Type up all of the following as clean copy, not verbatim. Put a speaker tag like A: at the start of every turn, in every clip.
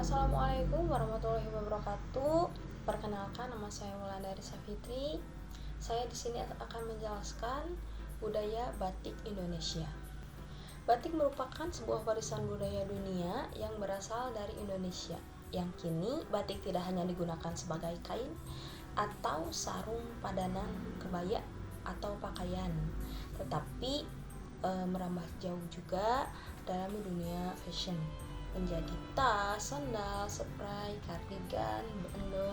A: Assalamualaikum warahmatullahi wabarakatuh. Perkenalkan, nama saya Wulandari Safitri. Saya di sini akan menjelaskan budaya batik Indonesia. Batik merupakan sebuah warisan budaya dunia yang berasal dari Indonesia. Yang kini batik tidak hanya digunakan sebagai kain atau sarung padanan kebaya atau pakaian, tetapi merambah jauh juga dalam dunia fashion, menjadi tas, sandal, spray, kardigan, bendo,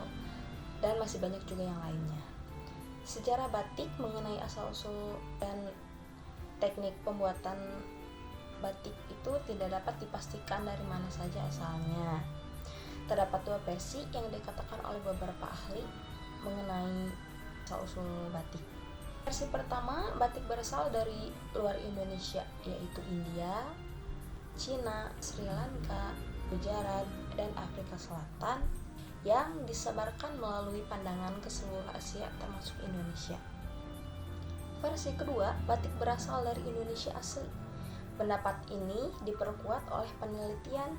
A: dan masih banyak juga yang lainnya. Sejarah batik mengenai asal-usul dan teknik pembuatan batik itu tidak dapat dipastikan dari mana saja asalnya. Terdapat dua versi yang dikatakan oleh beberapa ahli mengenai asal-usul batik. Versi pertama, batik berasal dari luar Indonesia, yaitu India, Cina, Sri Lanka, Gujarat, dan Afrika Selatan, yang disebarkan melalui pandangan ke seluruh Asia termasuk Indonesia. Versi kedua, batik berasal dari Indonesia asli. Pendapat ini diperkuat oleh penelitian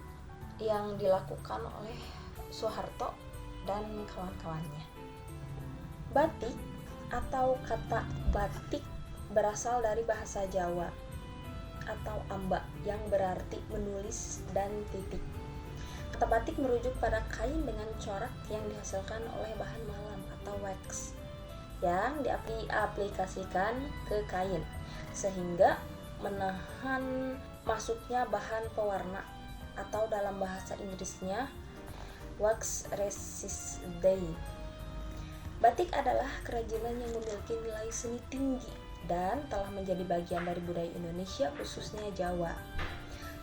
A: yang dilakukan oleh Soeharto dan kawan-kawannya. Batik atau kata batik berasal dari bahasa Jawa atau amba yang berarti menulis dan titik. Kata batik merujuk pada kain dengan corak yang dihasilkan oleh bahan malam atau wax yang diaplikasikan ke kain sehingga menahan masuknya bahan pewarna atau dalam bahasa Inggrisnya wax resistant. Batik adalah kerajinan yang memiliki nilai seni tinggi dan telah menjadi bagian dari budaya Indonesia, khususnya Jawa.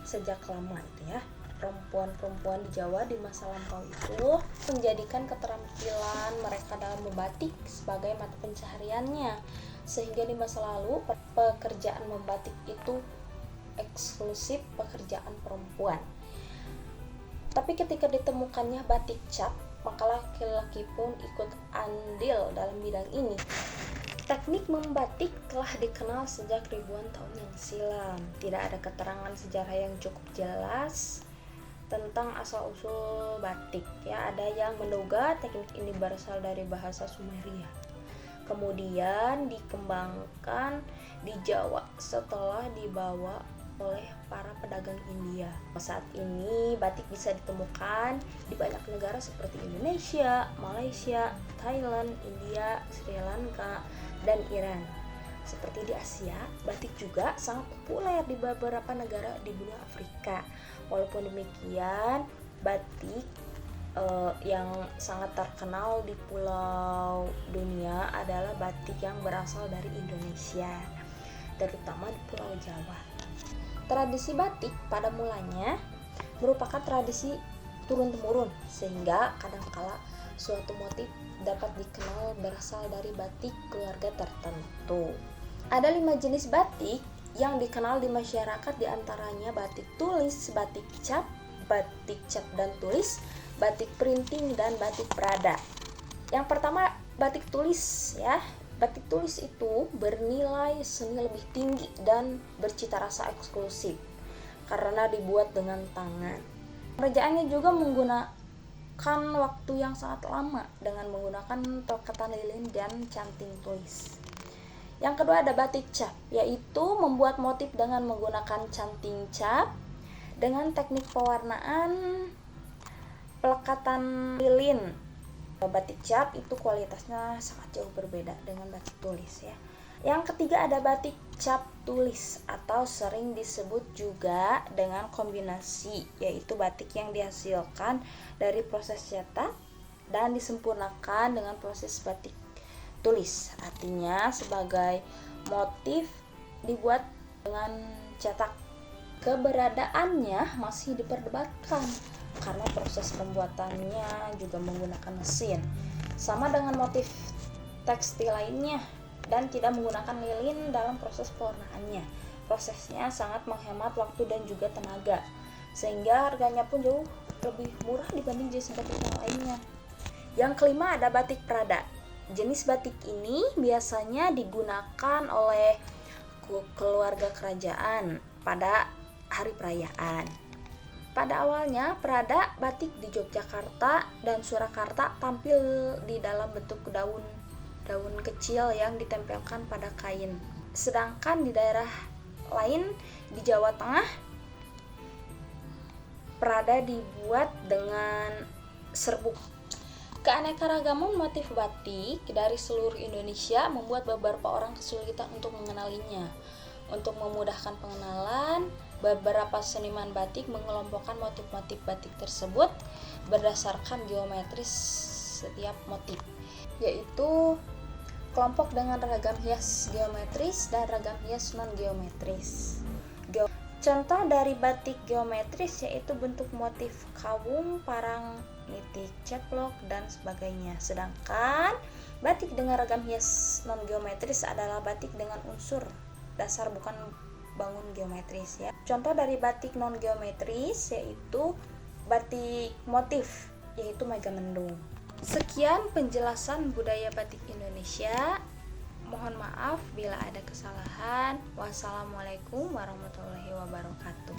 A: Sejak lama itu ya, perempuan-perempuan di Jawa di masa lampau itu menjadikan keterampilan mereka dalam membatik sebagai mata pencahariannya, sehingga di masa lalu pekerjaan membatik itu eksklusif pekerjaan perempuan. Tapi ketika ditemukannya batik cap, maka laki-laki pun ikut andil dalam bidang ini. Teknik membatik telah dikenal sejak ribuan tahun yang silam. Tidak ada keterangan sejarah yang cukup jelas tentang asal-usul batik. Ya, ada yang menduga teknik ini berasal dari bahasa Sumeria. Kemudian dikembangkan di Jawa setelah dibawa oleh para pedagang India. Saat ini batik bisa ditemukan di banyak negara seperti Indonesia, Malaysia, Thailand, India, Sri Lanka, dan Iran. Seperti di Asia, batik juga sangat populer di beberapa negara di benua Afrika. Walaupun demikian, batik yang sangat terkenal di pulau dunia adalah batik yang berasal dari Indonesia, terutama di Pulau Jawa. Tradisi batik pada mulanya merupakan tradisi turun-temurun, sehingga kadangkala suatu motif dapat dikenal berasal dari batik keluarga tertentu. Ada 5 jenis batik yang dikenal di masyarakat, diantaranya batik tulis, batik cap dan tulis, batik printing, dan batik prada. Yang pertama, batik tulis ya. Batik tulis itu bernilai seni lebih tinggi dan bercita rasa eksklusif karena dibuat dengan tangan. Pengerjaannya juga menggunakan waktu yang sangat lama dengan menggunakan pelekatan lilin dan canting tulis. Yang kedua ada batik cap, yaitu membuat motif dengan menggunakan canting cap dengan teknik pewarnaan pelekatan lilin. Batik cap itu kualitasnya sangat jauh berbeda dengan batik tulis ya. Yang ketiga ada batik cap tulis atau sering disebut juga dengan kombinasi, yaitu batik yang dihasilkan dari proses cetak dan disempurnakan dengan proses batik tulis. Artinya sebagai motif dibuat dengan cetak. Keberadaannya masih diperdebatkan karena proses pembuatannya juga menggunakan mesin, sama dengan motif tekstil lainnya, dan tidak menggunakan lilin dalam proses pewarnaannya. Prosesnya sangat menghemat waktu dan juga tenaga, sehingga harganya pun jauh lebih murah dibanding jenis batik yang lainnya. Yang kelima ada batik prada. Jenis batik ini biasanya digunakan oleh keluarga kerajaan pada hari perayaan. Pada awalnya, perada batik di Yogyakarta dan Surakarta tampil di dalam bentuk daun kecil yang ditempelkan pada kain. Sedangkan di daerah lain di Jawa Tengah, perada dibuat dengan serbuk. Keanekaragaman motif batik dari seluruh Indonesia membuat beberapa orang kesulitan untuk mengenalinya. Untuk memudahkan pengenalan, beberapa seniman batik mengelompokkan motif-motif batik tersebut berdasarkan geometris setiap motif, yaitu kelompok dengan ragam hias geometris dan ragam hias non-geometris. Contoh dari batik geometris yaitu bentuk motif kawung, parang, nitik, ceplok, dan sebagainya. Sedangkan batik dengan ragam hias non-geometris adalah batik dengan unsur dasar bukan bangun geometris ya. Contoh dari batik non geometris yaitu batik motif yaitu Megamendung. Sekian penjelasan budaya batik Indonesia. Mohon maaf bila ada kesalahan. Wassalamualaikum warahmatullahi wabarakatuh.